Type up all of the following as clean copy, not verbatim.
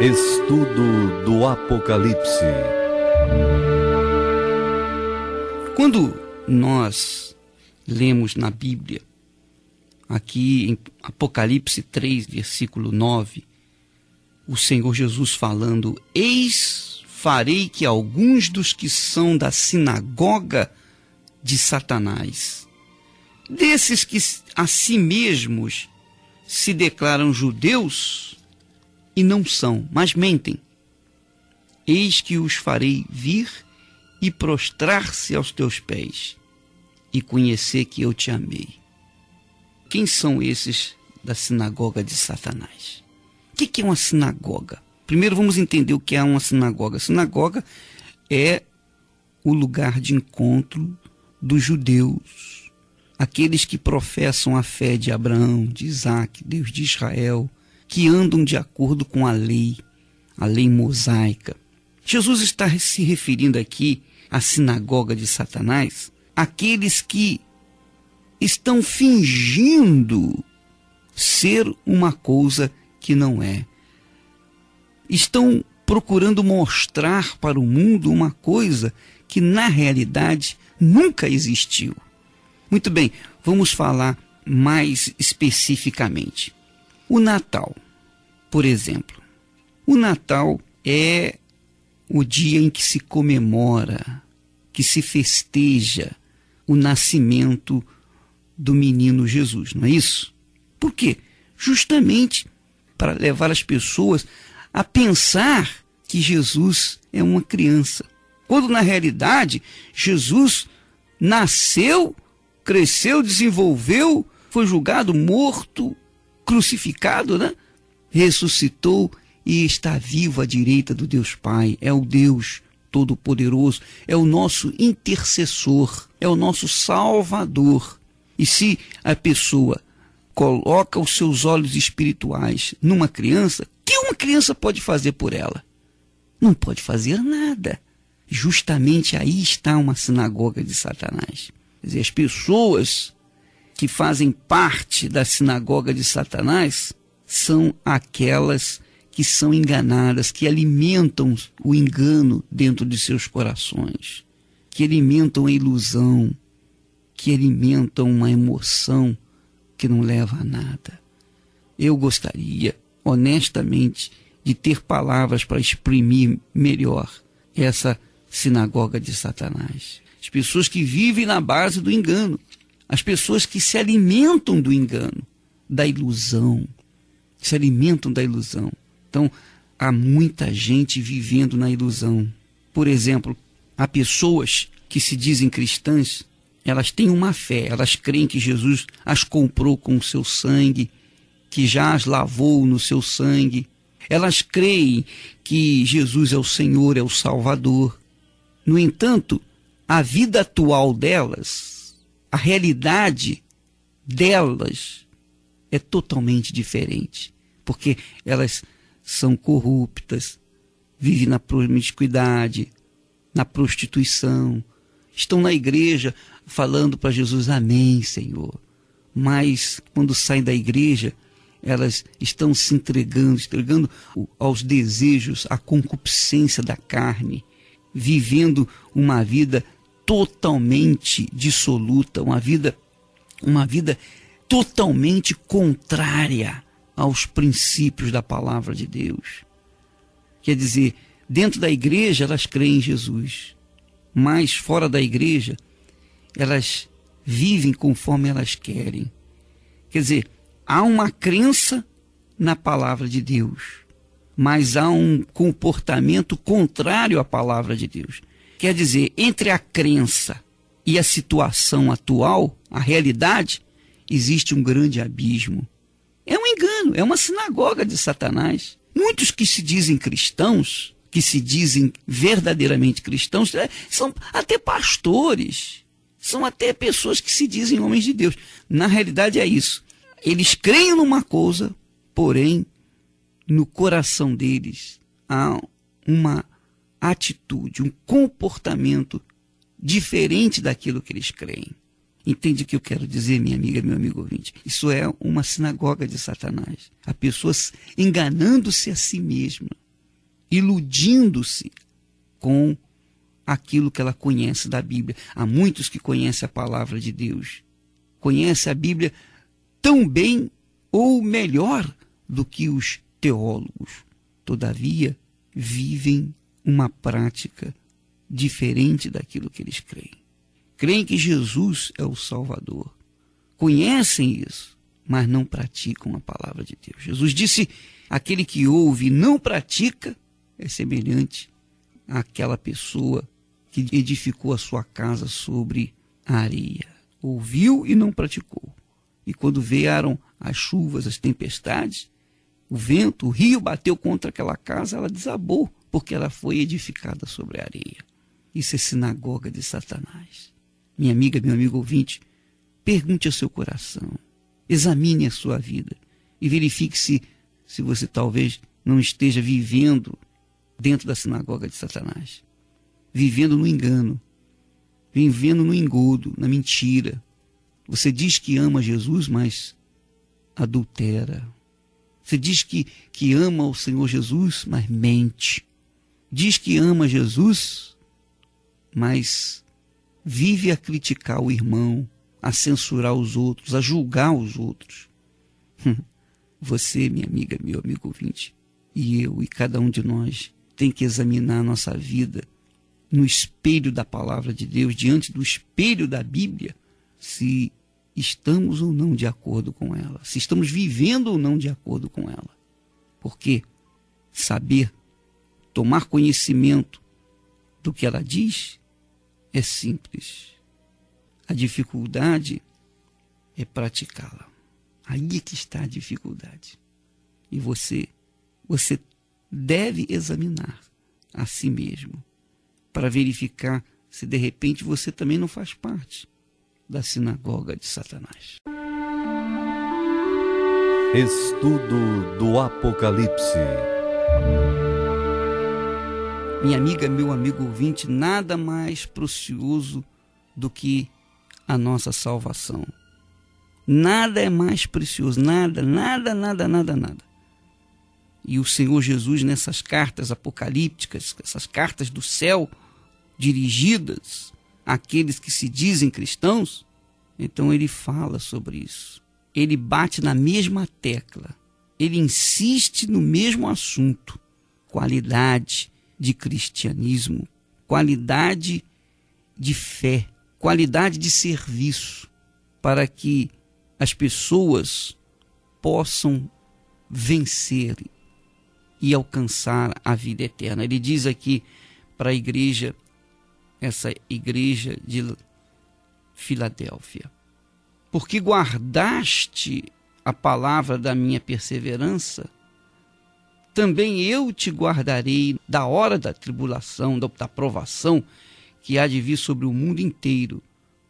Estudo do Apocalipse. Quando nós lemos na Bíblia, aqui em Apocalipse 3, versículo 9, o Senhor Jesus falando: eis, farei que alguns dos que são da sinagoga de Satanás, desses que a si mesmos se declaram judeus e não são, mas mentem, eis que os farei vir e prostrar-se aos teus pés e conhecer que eu te amei. Quem são esses da sinagoga de Satanás? O que é uma sinagoga? Primeiro vamos entender o que é uma sinagoga. Sinagoga é o lugar de encontro dos judeus, aqueles que professam a fé de Abraão, de Isaac, Deus de Israel, que andam de acordo com a lei mosaica. Jesus está se referindo aqui à sinagoga de Satanás, aqueles que estão fingindo ser uma coisa que não é. Estão procurando mostrar para o mundo uma coisa que na realidade nunca existiu. Muito bem, vamos falar mais especificamente. O Natal, por exemplo. O Natal é o dia em que se comemora, que se festeja o nascimento do menino Jesus, não é isso? Por quê? Justamente para levar as pessoas a pensar que Jesus é uma criança, quando na realidade Jesus nasceu, cresceu, desenvolveu, foi julgado, morto, crucificado, né? Ressuscitou e está vivo à direita do Deus Pai. É o Deus Todo-Poderoso, é o nosso intercessor, é o nosso Salvador. E se a pessoa coloca os seus olhos espirituais numa criança, o que uma criança pode fazer por ela? Não pode fazer nada. Justamente aí está uma sinagoga de Satanás. Quer dizer, as pessoas que fazem parte da sinagoga de Satanás são aquelas que são enganadas, que alimentam o engano dentro de seus corações, que alimentam a ilusão, que alimentam uma emoção que não leva a nada. Eu gostaria, honestamente, de ter palavras para exprimir melhor essa sinagoga de Satanás. As pessoas que vivem na base do engano, as pessoas que se alimentam do engano, da ilusão, se alimentam da ilusão. Então, há muita gente vivendo na ilusão. Por exemplo, há pessoas que se dizem cristãs, elas têm uma fé, elas creem que Jesus as comprou com o seu sangue, que já as lavou no seu sangue. Elas creem que Jesus é o Senhor, é o Salvador. No entanto, a vida atual delas, a realidade delas é totalmente diferente, porque elas são corruptas, vivem na promiscuidade, na prostituição, estão na igreja falando para Jesus: amém, Senhor. Mas quando saem da igreja, elas estão se entregando aos desejos, à concupiscência da carne, vivendo uma vida totalmente dissoluta, uma vida totalmente contrária aos princípios da palavra de Deus. Quer dizer, dentro da igreja elas creem em Jesus, mas fora da igreja elas vivem conforme elas querem. Quer dizer, há uma crença na palavra de Deus, mas há um comportamento contrário à palavra de Deus. Quer dizer, entre a crença e a situação atual, a realidade, existe um grande abismo. É um engano, é uma sinagoga de Satanás. Muitos que se dizem cristãos, que se dizem verdadeiramente cristãos, são até pastores, são até pessoas que se dizem homens de Deus. Na realidade é isso. Eles creem numa coisa, porém, no coração deles há uma atitude, um comportamento diferente daquilo que eles creem. Entende o que eu quero dizer, minha amiga, meu amigo ouvinte? Isso é uma sinagoga de Satanás. A pessoa enganando-se a si mesma, iludindo-se com aquilo que ela conhece da Bíblia. Há muitos que conhecem a palavra de Deus, conhecem a Bíblia tão bem ou melhor do que os teólogos. Todavia, vivem uma prática diferente daquilo que eles creem. Creem que Jesus é o Salvador. Conhecem isso, mas não praticam a palavra de Deus. Jesus disse: aquele que ouve e não pratica é semelhante àquela pessoa que edificou a sua casa sobre a areia. Ouviu e não praticou. E quando vieram as chuvas, as tempestades, o vento, o rio bateu contra aquela casa, ela desabou, porque ela foi edificada sobre a areia. Isso é sinagoga de Satanás. Minha amiga, meu amigo ouvinte, pergunte ao seu coração, examine a sua vida e verifique se você talvez não esteja vivendo dentro da sinagoga de Satanás, vivendo no engano, vivendo no engodo, na mentira. Você diz que ama Jesus, mas adultera. Você diz que ama o Senhor Jesus, mas mente. Diz que ama Jesus, mas vive a criticar o irmão, a censurar os outros, a julgar os outros. Você, minha amiga, meu amigo ouvinte, e eu, e cada um de nós, tem que examinar a nossa vida no espelho da palavra de Deus, diante do espelho da Bíblia, se estamos ou não de acordo com ela, se estamos vivendo ou não de acordo com ela. Porque saber, tomar conhecimento do que ela diz é simples. A dificuldade é praticá-la. Aí é que está a dificuldade. E você deve examinar a si mesmo para verificar se de repente você também não faz parte da sinagoga de Satanás. Estudo do Apocalipse. Minha amiga, meu amigo ouvinte, nada mais precioso do que a nossa salvação. Nada é mais precioso, nada. E o Senhor Jesus, nessas cartas apocalípticas, essas cartas do céu, dirigidas àqueles que se dizem cristãos, então ele fala sobre isso. Ele bate na mesma tecla, ele insiste no mesmo assunto: qualidade de cristianismo, qualidade de fé, qualidade de serviço, para que as pessoas possam vencer e alcançar a vida eterna. Ele diz aqui para a igreja, essa igreja de Filadélfia: porque guardaste a palavra da minha perseverança, também eu te guardarei da hora da tribulação, da provação que há de vir sobre o mundo inteiro,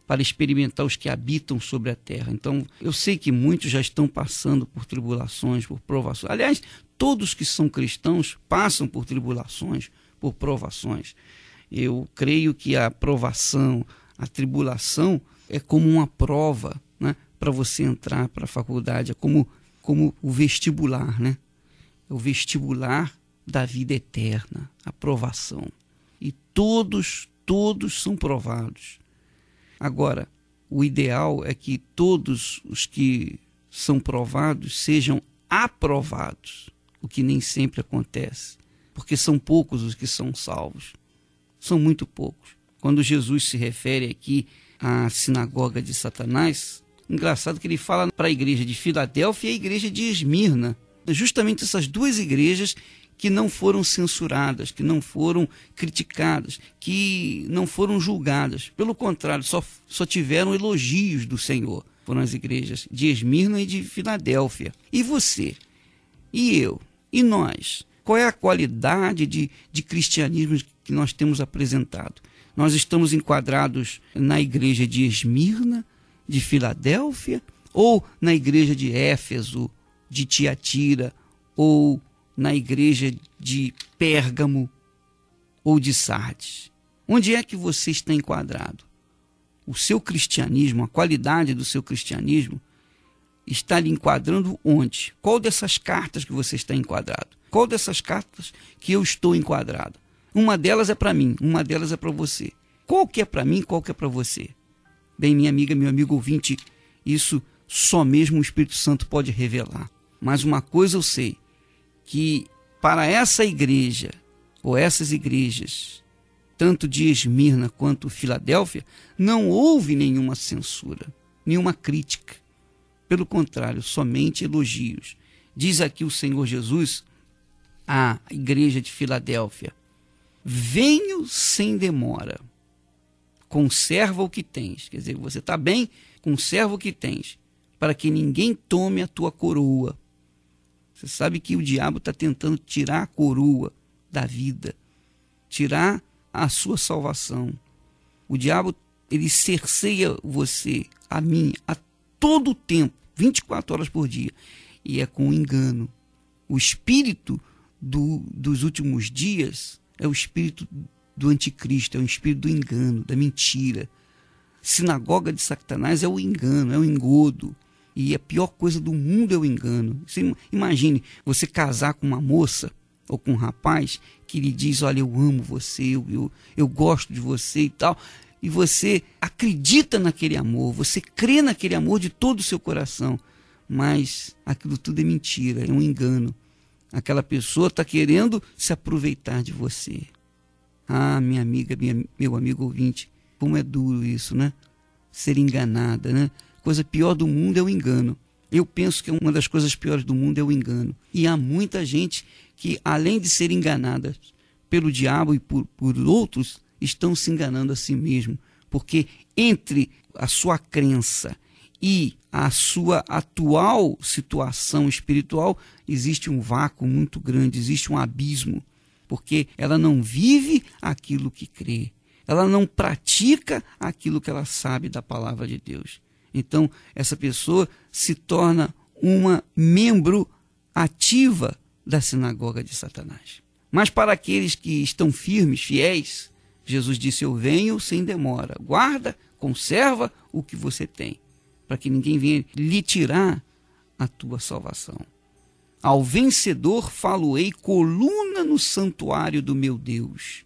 para experimentar os que habitam sobre a terra. Então, eu sei que muitos já estão passando por tribulações, por provações. Aliás, todos que são cristãos passam por tribulações, por provações. Eu creio que a provação, a tribulação é como uma prova, né, para você entrar para a faculdade, é como o vestibular, né? É o vestibular da vida eterna, a provação. E todos são provados. Agora, o ideal é que todos os que são provados sejam aprovados, o que nem sempre acontece, porque são poucos os que são salvos. São muito poucos. Quando Jesus se refere aqui à sinagoga de Satanás, engraçado que ele fala para a igreja de Filadélfia e a igreja de Esmirna. Justamente essas duas igrejas que não foram censuradas, que não foram criticadas, que não foram julgadas. Pelo contrário, só tiveram elogios do Senhor. Foram as igrejas de Esmirna e de Filadélfia. E você? E eu? E nós? Qual é a qualidade de cristianismo que nós temos apresentado? Nós estamos enquadrados na igreja de Esmirna, de Filadélfia, ou na igreja de Éfeso, de Tiatira, ou na igreja de Pérgamo ou de Sardes? Onde é que você está enquadrado? O seu cristianismo, a qualidade do seu cristianismo está lhe enquadrando onde? Qual dessas cartas que você está enquadrado? Qual dessas cartas que eu estou enquadrado? Uma delas é para mim, uma delas é para você. Qual que é para mim, qual que é para você? Bem, minha amiga, meu amigo ouvinte, isso só mesmo o Espírito Santo pode revelar. Mas uma coisa eu sei, que para essa igreja, ou essas igrejas, tanto de Esmirna quanto Filadélfia, não houve nenhuma censura, nenhuma crítica. Pelo contrário, somente elogios. Diz aqui o Senhor Jesus à igreja de Filadélfia: venho sem demora, conserva o que tens. Quer dizer, você está bem, conserva o que tens, para que ninguém tome a tua coroa. Você sabe que o diabo está tentando tirar a coroa da vida, tirar a sua salvação. O diabo, ele cerceia você, a mim, a todo o tempo, 24 horas por dia, e é com engano. O espírito dos últimos dias é o espírito do anticristo, é o espírito do engano, da mentira. Sinagoga de Satanás é o engano, é o engodo. E a pior coisa do mundo é o engano. Você imagine você casar com uma moça ou com um rapaz que lhe diz: olha, eu amo você, eu gosto de você e tal. E você acredita naquele amor, você crê naquele amor de todo o seu coração. Mas aquilo tudo é mentira, é um engano. Aquela pessoa está querendo se aproveitar de você. Ah, minha amiga, meu amigo ouvinte, como é duro isso, né? Ser enganada, né? Coisa pior do mundo é o engano. Eu penso que uma das coisas piores do mundo é o engano. E há muita gente que, além de ser enganada pelo diabo e por outros, estão se enganando a si mesmo. Porque entre a sua crença e a sua atual situação espiritual, existe um vácuo muito grande, existe um abismo. Porque ela não vive aquilo que crê. Ela não pratica aquilo que ela sabe da palavra de Deus. Então, essa pessoa se torna uma membro ativa da sinagoga de Satanás. Mas para aqueles que estão firmes, fiéis, Jesus disse: eu venho sem demora. Guarda, conserva o que você tem, para que ninguém venha lhe tirar a tua salvação. Ao vencedor falo-ei coluna no santuário do meu Deus,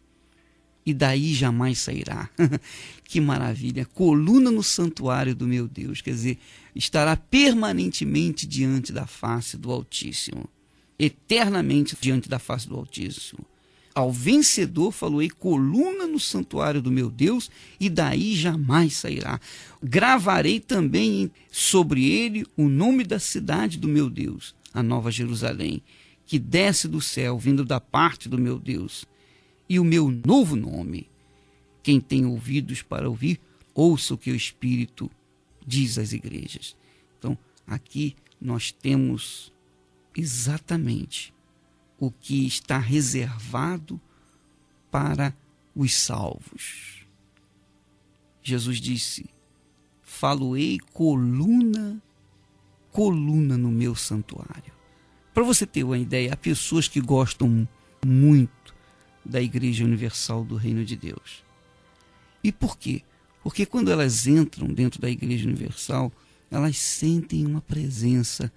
e daí jamais sairá. Que maravilha! Coluna no santuário do meu Deus, quer dizer, estará permanentemente diante da face do Altíssimo, eternamente diante da face do Altíssimo. Ao vencedor faloei coluna no santuário do meu Deus, e daí jamais sairá. Gravarei também sobre ele o nome da cidade do meu Deus, a Nova Jerusalém, que desce do céu, vindo da parte do meu Deus, e o meu novo nome. Quem tem ouvidos para ouvir, ouça o que o Espírito diz às igrejas. Então, aqui nós temos exatamente o que está reservado para os salvos. Jesus disse: falo-ei coluna no meu santuário. Para você ter uma ideia, há pessoas que gostam muito da Igreja Universal do Reino de Deus. E por quê? Porque quando elas entram dentro da Igreja Universal, elas sentem uma presença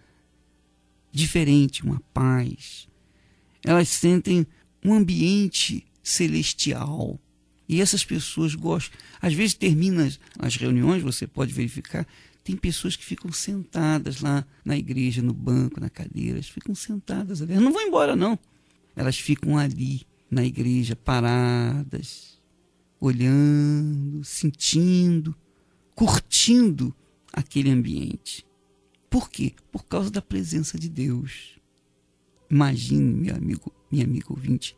diferente, uma paz. Elas sentem um ambiente celestial. E essas pessoas gostam. Às vezes termina as reuniões, você pode verificar, tem pessoas que ficam sentadas lá na igreja, no banco, na cadeira, ficam sentadas ali. Elas não vão embora, não. Elas ficam ali na igreja, paradas, olhando, sentindo, curtindo aquele ambiente. Por quê? Por causa da presença de Deus. Imagine, meu amigo, minha amiga ouvinte,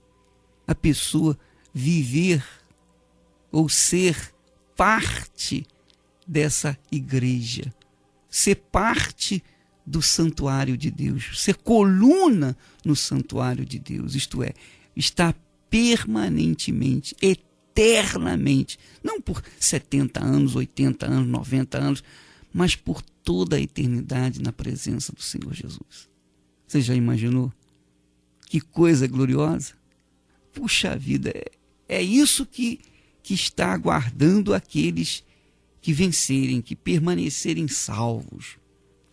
a pessoa viver ou ser parte dessa igreja, ser parte do santuário de Deus, ser coluna no santuário de Deus, isto é, estar permanentemente, eternamente, não por 70 anos, 80 anos, 90 anos, mas por toda a eternidade na presença do Senhor Jesus. Você já imaginou? Que coisa gloriosa! Puxa vida, é isso que está aguardando aqueles que vencerem, que permanecerem salvos.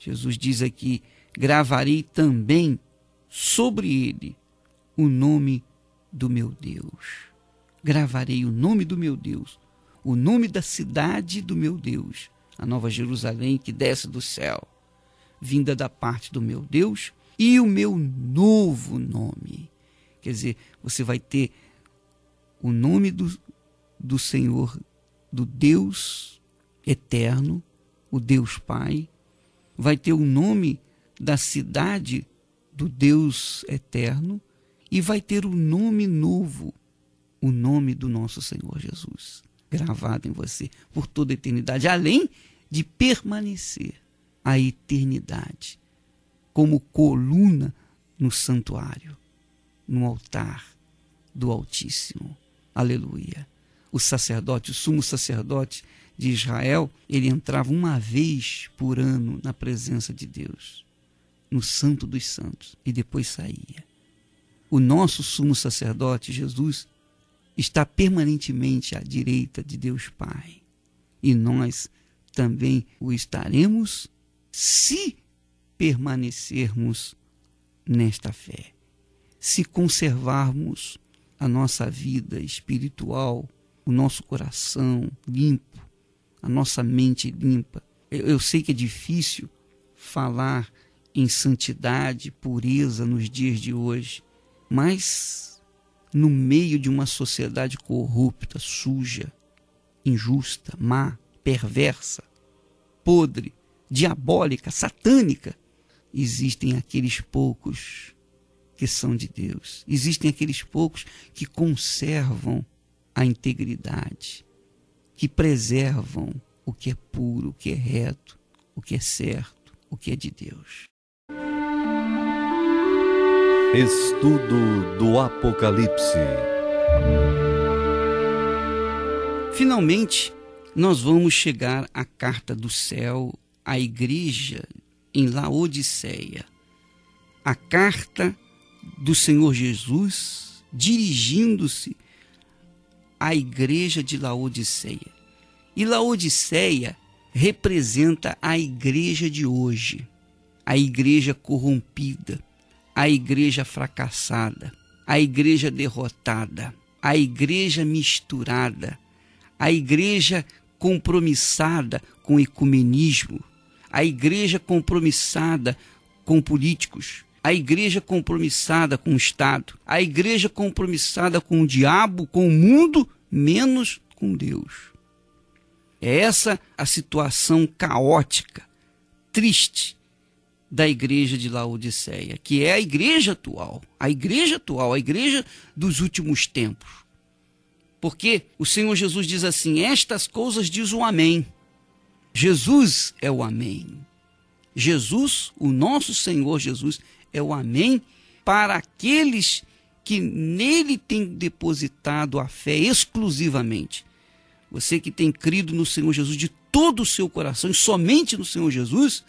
Jesus diz aqui: gravarei também sobre ele o nome do meu Deus. Gravarei o nome do meu Deus, o nome da cidade do meu Deus, a Nova Jerusalém que desce do céu, vinda da parte do meu Deus, e o meu novo nome. Quer dizer, você vai ter o nome do Senhor, do Deus eterno, o Deus Pai, vai ter o nome da cidade do Deus eterno e vai ter o nome novo, o nome do nosso Senhor Jesus, gravado em você por toda a eternidade, além de permanecer a eternidade como coluna no santuário, no altar do Altíssimo. Aleluia. O sacerdote, o sumo sacerdote de Israel, ele entrava uma vez por ano na presença de Deus, no Santo dos Santos, e depois saía. O nosso sumo sacerdote, Jesus, está permanentemente à direita de Deus Pai. E nós também o estaremos se permanecermos nesta fé, se conservarmos a nossa vida espiritual, o nosso coração limpo, a nossa mente limpa. Eu sei que é difícil falar em santidade, pureza nos dias de hoje, mas no meio de uma sociedade corrupta, suja, injusta, má, perversa, podre, diabólica, satânica, existem aqueles poucos que são de Deus. Existem aqueles poucos que conservam a integridade, que preservam o que é puro, o que é reto, o que é certo, o que é de Deus. Estudo do Apocalipse. Finalmente, nós vamos chegar à carta do céu à igreja em Laodiceia. A carta do Senhor Jesus dirigindo-se à igreja de Laodiceia. E Laodiceia representa a igreja de hoje, a igreja corrompida, a igreja fracassada, a igreja derrotada, a igreja misturada, a igreja compromissada com o ecumenismo, a igreja compromissada com políticos, a igreja compromissada com o Estado, a igreja compromissada com o diabo, com o mundo, menos com Deus. É essa a situação caótica, triste da igreja de Laodiceia, que é a igreja atual, a igreja dos últimos tempos. Porque o Senhor Jesus diz assim: estas coisas diz o Amém. Jesus é o Amém. Jesus, o nosso Senhor Jesus, é o Amém para aqueles que nele têm depositado a fé exclusivamente. Você que tem crido no Senhor Jesus de todo o seu coração e somente no Senhor Jesus,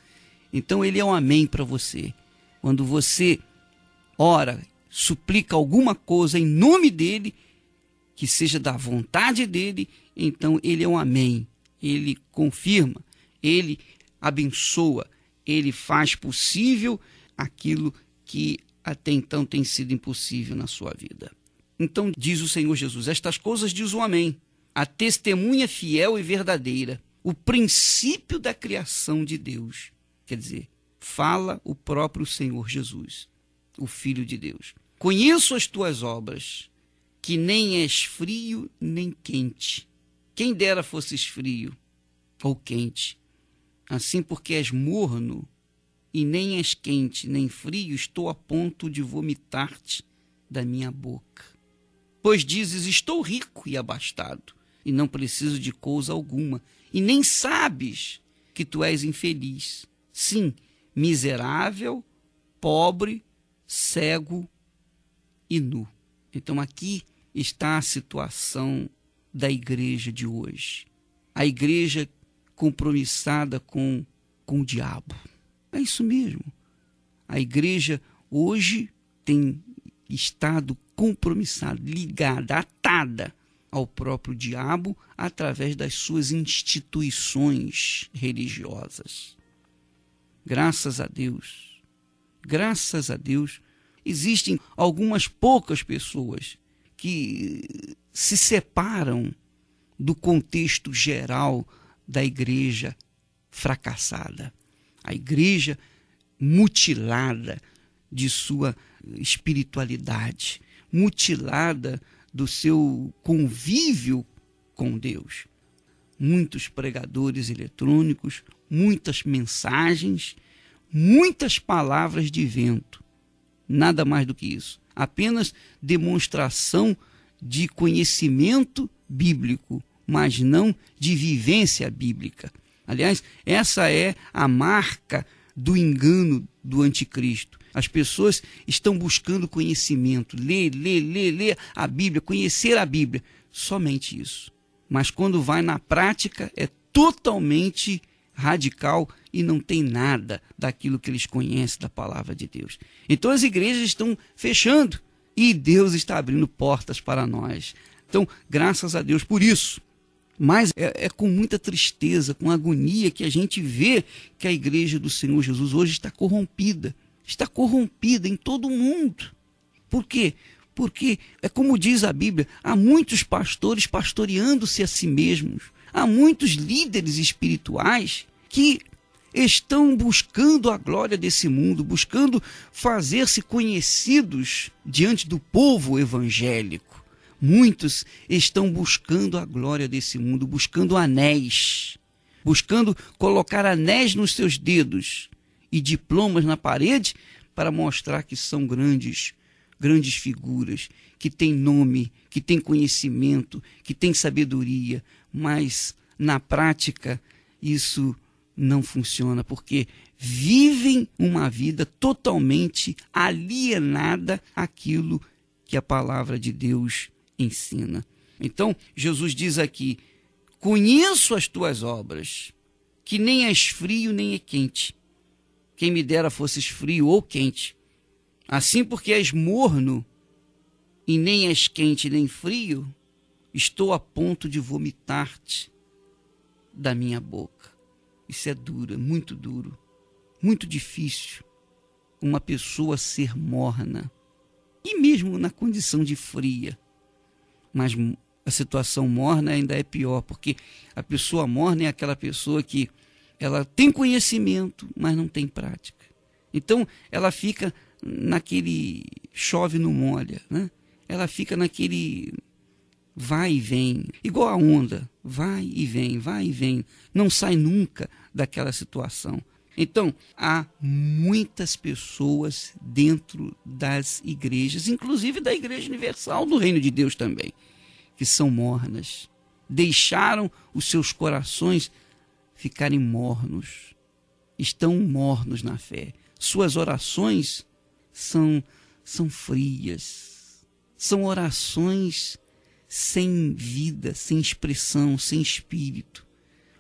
então ele é um amém para você. Quando você ora, suplica alguma coisa em nome dele, que seja da vontade dele, então ele é um amém. Ele confirma, ele abençoa, ele faz possível aquilo que até então tem sido impossível na sua vida. Então diz o Senhor Jesus: estas coisas diz o amém, a testemunha fiel e verdadeira, o princípio da criação de Deus. Quer dizer, fala o próprio Senhor Jesus, o Filho de Deus. Conheço as tuas obras, que nem és frio nem quente. Quem dera fosses frio ou quente. Assim, porque és morno e nem és quente nem frio, estou a ponto de vomitar-te da minha boca. Pois dizes: estou rico e abastado, e não preciso de coisa alguma, e nem sabes que tu és infeliz. Sim, miserável, pobre, cego e nu. Então aqui está a situação da igreja de hoje. A igreja compromissada com o diabo. É isso mesmo. A igreja hoje tem estado compromissada, ligada, atada ao próprio diabo através das suas instituições religiosas. graças a Deus, existem algumas poucas pessoas que se separam do contexto geral da igreja fracassada, a igreja mutilada de sua espiritualidade, mutilada do seu convívio com Deus. Muitos pregadores eletrônicos, muitas mensagens, muitas palavras de vento. Nada mais do que isso. Apenas demonstração de conhecimento bíblico, mas não de vivência bíblica. Aliás, essa é a marca do engano do anticristo. As pessoas estão buscando conhecimento, ler a Bíblia, conhecer a Bíblia, somente isso. Mas quando vai na prática é totalmente radical e não tem nada daquilo que eles conhecem da palavra de Deus. Então as igrejas estão fechando e Deus está abrindo portas para nós. Então, graças a Deus por isso. Mas é com muita tristeza, com agonia que a gente vê que a igreja do Senhor Jesus hoje está corrompida em todo o mundo. Por quê? Porque, é como diz a Bíblia, há muitos pastores pastoreando-se a si mesmos, há muitos líderes espirituais que estão buscando a glória desse mundo, buscando fazer-se conhecidos diante do povo evangélico. Muitos estão buscando a glória desse mundo, buscando anéis, buscando colocar anéis nos seus dedos e diplomas na parede para mostrar que são grandes figuras, que têm nome, que têm conhecimento, que têm sabedoria, mas na prática isso não funciona, porque vivem uma vida totalmente alienada àquilo que a palavra de Deus ensina. Então, Jesus diz aqui: conheço as tuas obras, que nem és frio nem é quente. Quem me dera fosses frio ou quente. Assim, porque és morno e nem és quente nem frio, estou a ponto de vomitar-te da minha boca. Isso é duro, muito difícil uma pessoa ser morna, e mesmo na condição de fria. Mas a situação morna ainda é pior, porque a pessoa morna é aquela pessoa que ela tem conhecimento, mas não tem prática. Então, ela fica naquele chove não molha, né? Ela fica naquele vai e vem, igual a onda, vai e vem, não sai nunca daquela situação. Então, há muitas pessoas dentro das igrejas, inclusive da Igreja Universal do Reino de Deus também, que são mornas, deixaram os seus corações ficarem mornos, estão mornos na fé. Suas orações são frias, são orações sem vida, sem expressão, sem espírito.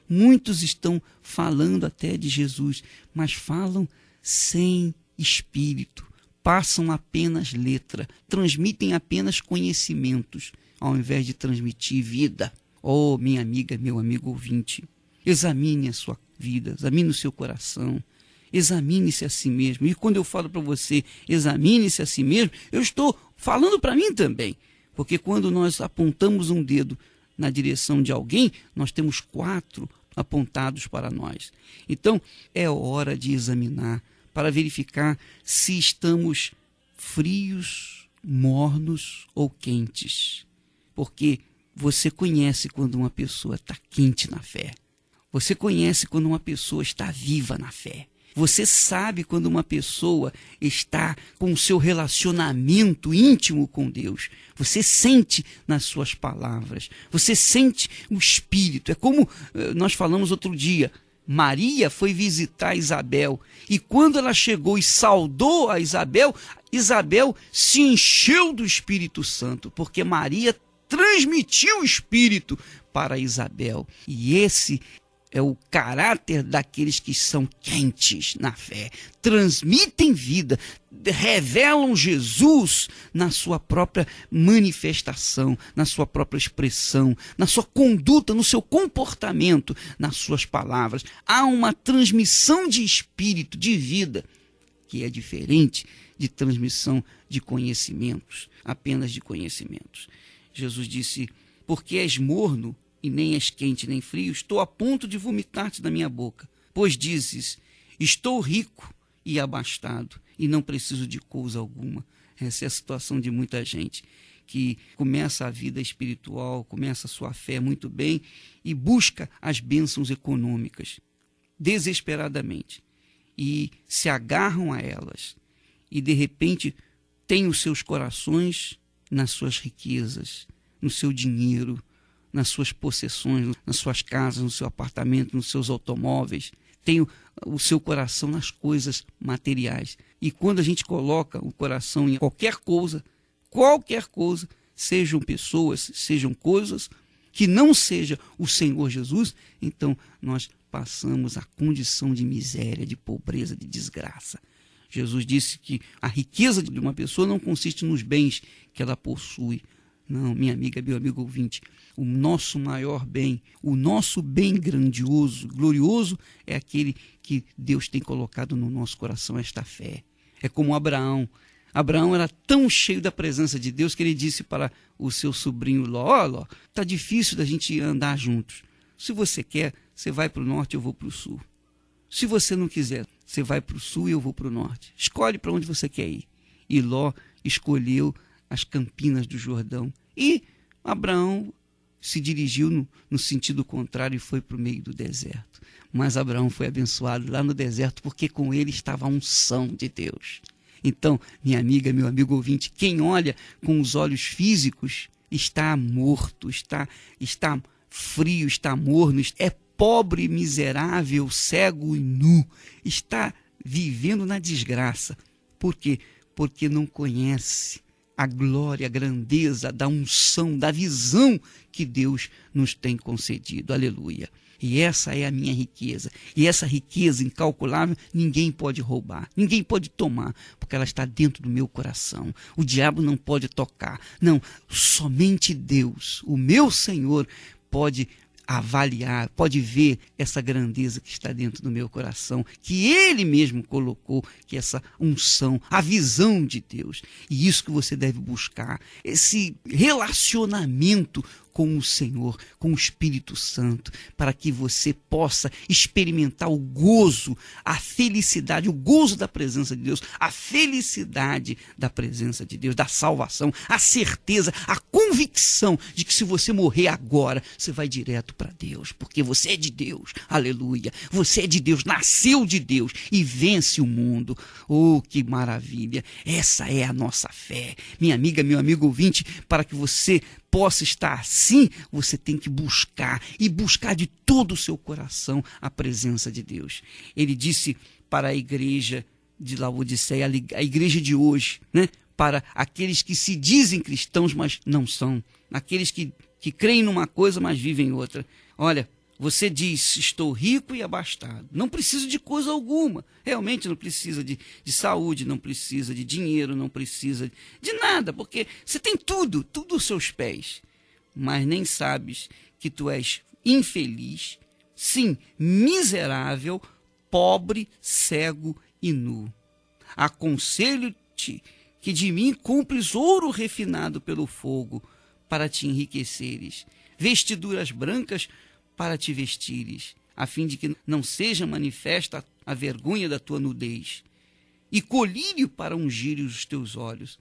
Muitos estão falando até de Jesus, mas falam sem espírito, passam apenas letra, transmitem apenas conhecimentos, ao invés de transmitir vida. Oh, minha amiga, meu amigo ouvinte, examine a sua vida, examine o seu coração, examine-se a si mesmo. E quando eu falo para você, examine-se a si mesmo, eu estou falando para mim também. Porque quando nós apontamos um dedo na direção de alguém, nós temos 4 apontados para nós. Então, é hora de examinar para verificar se estamos frios, mornos ou quentes. Porque você conhece quando uma pessoa está quente na fé. Você conhece quando uma pessoa está viva na fé. Você sabe quando uma pessoa está com o seu relacionamento íntimo com Deus. Você sente nas suas palavras. Você sente o Espírito. É como nós falamos outro dia. Maria foi visitar Isabel. E quando ela chegou e saudou a Isabel, Isabel se encheu do Espírito Santo. Porque Maria transmitiu o Espírito para Isabel. E esse é o caráter daqueles que são quentes na fé, transmitem vida, revelam Jesus na sua própria manifestação, na sua própria expressão, na sua conduta, no seu comportamento, nas suas palavras. Há uma transmissão de espírito, de vida, que é diferente de transmissão de conhecimentos, apenas de conhecimentos. Jesus disse: porque és morno, e nem és quente nem frio, estou a ponto de vomitar-te da minha boca. Pois dizes: estou rico e abastado, e não preciso de coisa alguma. Essa é a situação de muita gente, que começa a vida espiritual, começa a sua fé muito bem, e busca as bênçãos econômicas, desesperadamente, e se agarram a elas, e de repente têm os seus corações nas suas riquezas, no seu dinheiro, nas suas possessões, nas suas casas, no seu apartamento, nos seus automóveis. Tem o seu coração nas coisas materiais. E quando a gente coloca o coração em qualquer coisa, sejam pessoas, sejam coisas, que não seja o Senhor Jesus, então nós passamos a condição de miséria, de pobreza, de desgraça. Jesus disse que a riqueza de uma pessoa não consiste nos bens que ela possui. Não, minha amiga, meu amigo ouvinte, o nosso maior bem, o nosso bem grandioso, glorioso, é aquele que Deus tem colocado no nosso coração, esta fé. É como Abraão. Abraão era tão cheio da presença de Deus que ele disse para o seu sobrinho Ló: ó, Ló, está difícil da gente andar juntos. Se você quer, você vai para o norte, eu vou para o sul. Se você não quiser, você vai para o sul e eu vou para o norte. Escolhe para onde você quer ir. E Ló escolheu as campinas do Jordão. E Abraão se dirigiu no sentido contrário e foi para o meio do deserto. Mas Abraão foi abençoado lá no deserto porque com ele estava a unção de Deus. Então, minha amiga, meu amigo ouvinte, quem olha com os olhos físicos está morto, está frio, está morno, é pobre, miserável, cego e nu, está vivendo na desgraça. Por quê? Porque não conhece a glória, a grandeza da unção, da visão que Deus nos tem concedido. Aleluia. E essa é a minha riqueza. E essa riqueza incalculável ninguém pode roubar, ninguém pode tomar, porque ela está dentro do meu coração. O diabo não pode tocar. Não, somente Deus, o meu Senhor, pode avaliar, pode ver essa grandeza que está dentro do meu coração, que Ele mesmo colocou, que essa unção, a visão de Deus. E isso que você deve buscar, esse relacionamento com o Senhor, com o Espírito Santo, para que você possa experimentar o gozo, a felicidade, o gozo da presença de Deus, a felicidade da presença de Deus, da salvação, a certeza, a convicção de que se você morrer agora, você vai direto para Deus, porque você é de Deus, aleluia, você é de Deus, nasceu de Deus e vence o mundo. Oh, que maravilha, essa é a nossa fé. Minha amiga, meu amigo ouvinte, para que você possa estar assim, você tem que buscar, e buscar de todo o seu coração a presença de Deus. Ele disse para a igreja de Laodiceia, a igreja de hoje, né? Para aqueles que se dizem cristãos, mas não são, aqueles que creem numa coisa, mas vivem outra. Olha, você diz: estou rico e abastado, não preciso de coisa alguma. Realmente não precisa de saúde, não precisa de dinheiro, não precisa de nada, porque você tem tudo aos seus pés. Mas nem sabes que tu és infeliz, sim, miserável, pobre, cego e nu. Aconselho-te que de mim compres ouro refinado pelo fogo, para te enriqueceres, vestiduras brancas para te vestires, a fim de que não seja manifesta a vergonha da tua nudez, e colírio para ungir os teus olhos,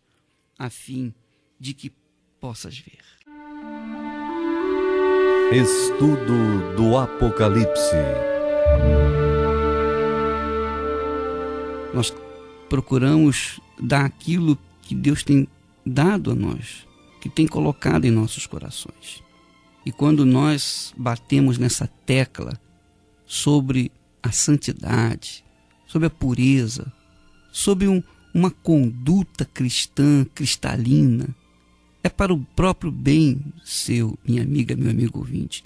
a fim de que possas ver. Estudo do Apocalipse. Nós procuramos dar aquilo que Deus tem dado a nós, que tem colocado em nossos corações. E quando nós batemos nessa tecla sobre a santidade, sobre a pureza, sobre uma conduta cristã, cristalina, é para o próprio bem seu, minha amiga, meu amigo ouvinte.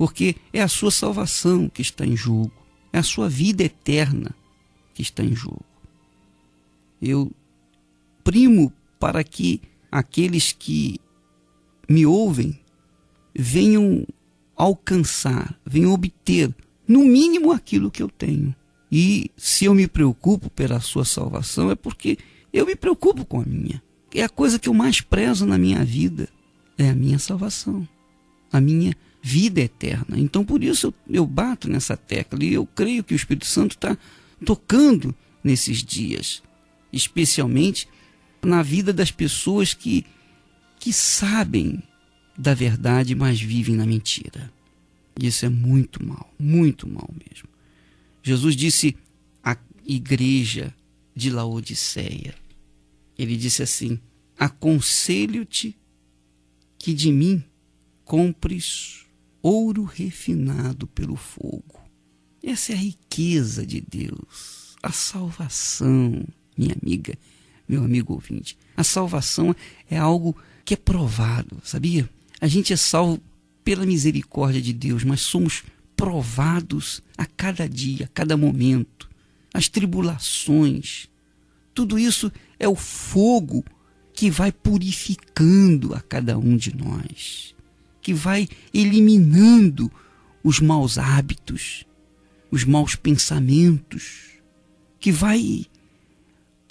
porque é a sua salvação que está em jogo, é a sua vida eterna que está em jogo. Eu primo para que aqueles que me ouvem venham alcançar, venham obter, no mínimo, aquilo que eu tenho. E se eu me preocupo pela sua salvação, é porque eu me preocupo com a minha. É a coisa que eu mais prezo na minha vida, é a minha salvação, a minha vida eterna. Então, por isso eu bato nessa tecla, e eu creio que o Espírito Santo está tocando nesses dias, especialmente na vida das pessoas que sabem da verdade, mas vivem na mentira. Isso é muito mal mesmo. Jesus disse à igreja de Laodiceia, ele disse assim: aconselho-te que de mim compres ouro refinado pelo fogo. Essa é a riqueza de Deus, a salvação, minha amiga, meu amigo ouvinte. A salvação é algo que é provado, sabia? A gente é salvo pela misericórdia de Deus, mas somos provados a cada dia, a cada momento. As tribulações, tudo isso é o fogo que vai purificando a cada um de nós, que vai eliminando os maus hábitos, os maus pensamentos, que vai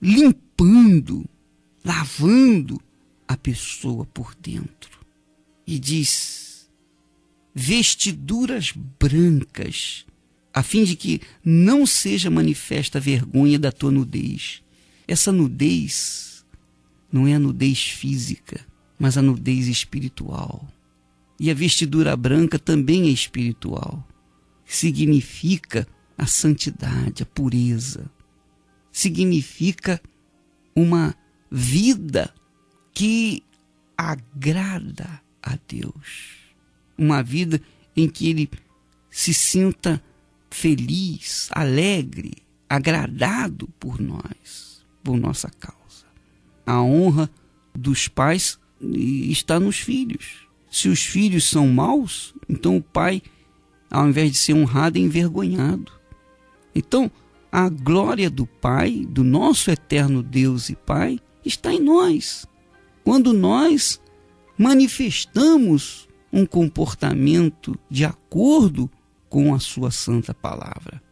limpando, lavando a pessoa por dentro. E diz: vestiduras brancas, a fim de que não seja manifesta a vergonha da tua nudez. Essa nudez não é a nudez física, mas a nudez espiritual. E a vestidura branca também é espiritual. Significa a santidade, a pureza. Significa uma vida que agrada a Deus. Uma vida em que ele se sinta feliz, alegre, agradado por nós, por nossa causa. A honra dos pais está nos filhos. Se os filhos são maus, então o pai, ao invés de ser honrado, é envergonhado. Então, a glória do Pai, do nosso eterno Deus e Pai, está em nós. Quando nós manifestamos um comportamento de acordo com a sua santa palavra.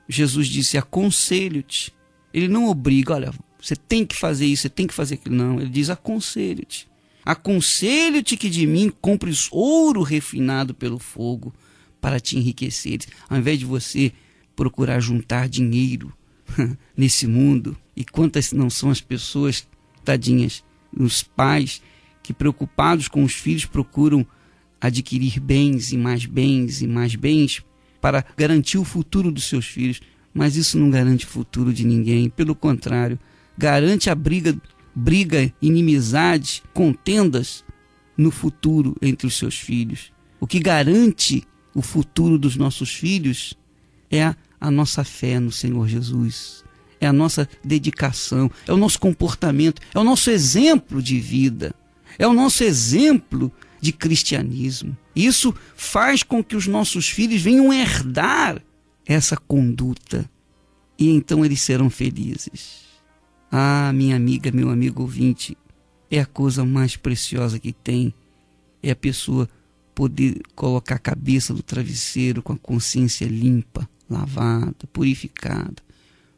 Jesus disse: aconselho-te. Ele não obriga, olha, você tem que fazer isso, você tem que fazer aquilo. Não, ele diz: aconselho-te. Aconselho-te que de mim compres ouro refinado pelo fogo para te enriqueceres. Ao invés de você procurar juntar dinheiro nesse mundo, e quantas não são as pessoas, tadinhas, os pais, que preocupados com os filhos procuram adquirir bens e mais bens e mais bens para garantir o futuro dos seus filhos. Mas isso não garante o futuro de ninguém. Pelo contrário, garante a briga, inimizade, contendas no futuro entre os seus filhos. O que garante o futuro dos nossos filhos é a nossa fé no Senhor Jesus, é a nossa dedicação, é o nosso comportamento, é o nosso exemplo de vida, é o nosso exemplo de cristianismo. Isso faz com que os nossos filhos venham herdar essa conduta, e então eles serão felizes. Ah, minha amiga, meu amigo ouvinte, é a coisa mais preciosa que tem, é a pessoa poder colocar a cabeça no travesseiro com a consciência limpa, lavada, purificada,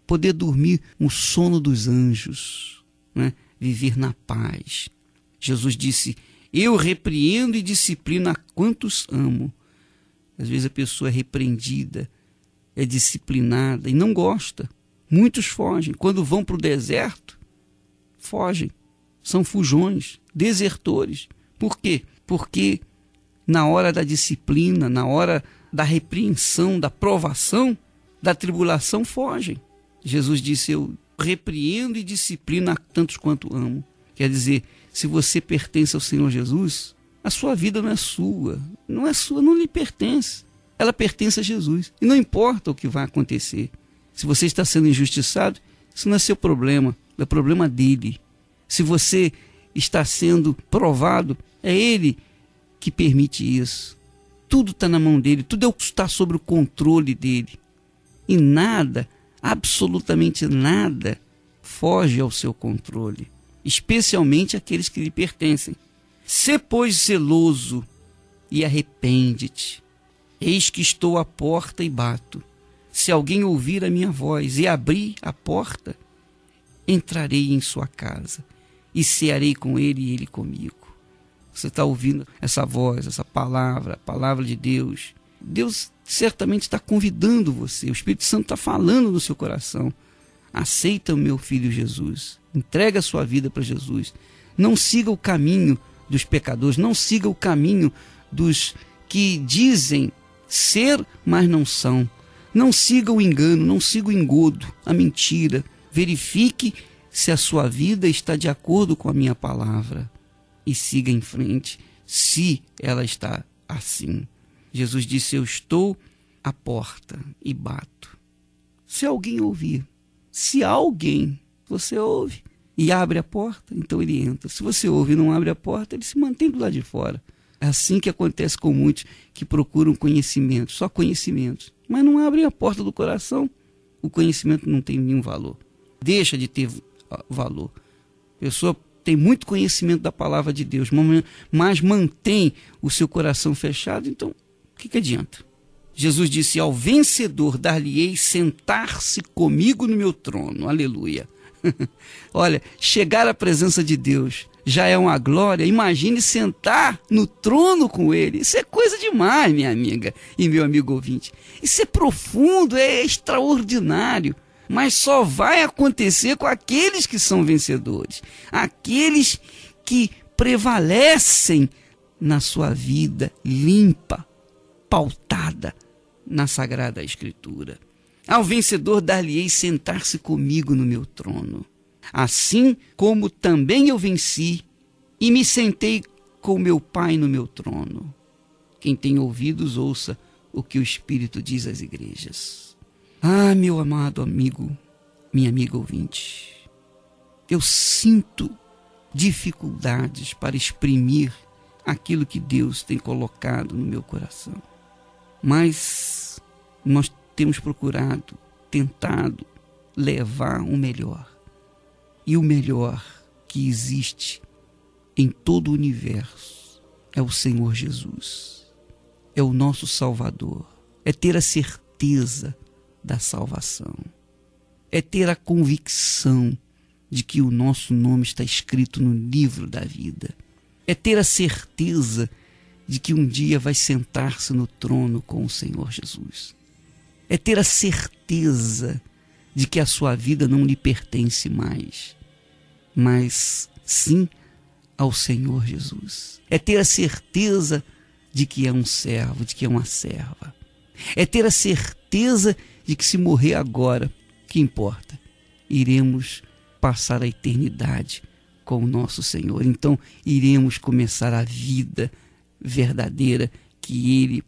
poder dormir no sono dos anjos, né? Viver na paz. Jesus disse: eu repreendo e disciplino a quantos amo. Às vezes a pessoa é repreendida, é disciplinada e não gosta. Muitos fogem. Quando vão para o deserto, fogem. São fujões, desertores. Por quê? Porque na hora da disciplina, na hora da repreensão, da provação, da tribulação, fogem. Jesus disse: eu repreendo e disciplino a tantos quanto amo. Quer dizer, se você pertence ao Senhor Jesus, a sua vida não é sua, não lhe pertence. Ela pertence a Jesus. E não importa o que vai acontecer. Se você está sendo injustiçado, isso não é seu problema, é problema dele. Se você está sendo provado, é ele que permite isso. Tudo está na mão dele, tudo está sob o controle dele. E nada, absolutamente nada, foge ao seu controle, especialmente aqueles que lhe pertencem. Sê, pois, zeloso e arrepende-te. Eis que estou à porta e bato. Se alguém ouvir a minha voz e abrir a porta, entrarei em sua casa e cearei com ele e ele comigo. Você está ouvindo essa voz, essa palavra, a palavra de Deus. Deus certamente está convidando você. O Espírito Santo está falando no seu coração. Aceita o meu filho Jesus. Entrega a sua vida para Jesus. Não siga o caminho dos pecadores. Não siga o caminho dos que dizem ser, mas não são. Não siga o engano, não siga o engodo, a mentira. Verifique se a sua vida está de acordo com a minha palavra. E siga em frente, se ela está assim. Jesus disse, eu estou à porta e bato. Se alguém ouvir, se alguém, você ouve e abre a porta, então ele entra. Se você ouve e não abre a porta, ele se mantém do lado de fora. É assim que acontece com muitos que procuram conhecimento, só conhecimentos, mas não abrem a porta do coração. O conhecimento não tem nenhum valor. Deixa de ter valor. A pessoa tem muito conhecimento da palavra de Deus, mas mantém o seu coração fechado, então o que adianta? Jesus disse, ao vencedor dar-lhe-ei sentar-se comigo no meu trono. Aleluia. Olha, chegar à presença de Deus já é uma glória. Imagine sentar no trono com ele. Isso é coisa demais, minha amiga e meu amigo ouvinte. Isso é profundo, é extraordinário. Mas só vai acontecer com aqueles que são vencedores. Aqueles que prevalecem na sua vida limpa, pautada na Sagrada Escritura. Ao vencedor dar-lhe-ei sentar-se comigo no meu trono. Assim como também eu venci e me sentei com meu Pai no meu trono. Quem tem ouvidos, ouça o que o Espírito diz às igrejas. Ah, meu amado amigo, minha amiga ouvinte, eu sinto dificuldades para exprimir aquilo que Deus tem colocado no meu coração. Mas nós temos procurado, tentado levar o melhor. E o melhor que existe em todo o universo é o Senhor Jesus. É o nosso Salvador. É ter a certeza da salvação. É ter a convicção de que o nosso nome está escrito no livro da vida. É ter a certeza de que um dia vai sentar-se no trono com o Senhor Jesus. É ter a certeza de que a sua vida não lhe pertence mais, mas sim ao Senhor Jesus. É ter a certeza de que é um servo, de que é uma serva. É ter a certeza de que se morrer agora, que importa? Iremos passar a eternidade com o nosso Senhor. Então, iremos começar a vida verdadeira que Ele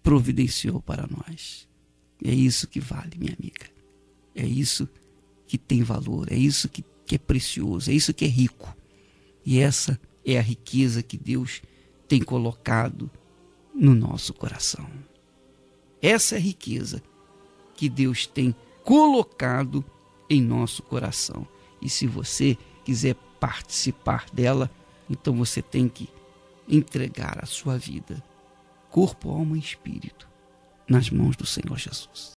providenciou para nós. É isso que vale, minha amiga. É isso que tem valor, é isso que é precioso, é isso que é rico. E essa é a riqueza que Deus tem colocado no nosso coração. Essa é a riqueza que Deus tem colocado em nosso coração. E se você quiser participar dela, então você tem que entregar a sua vida, corpo, alma e espírito, nas mãos do Senhor Jesus.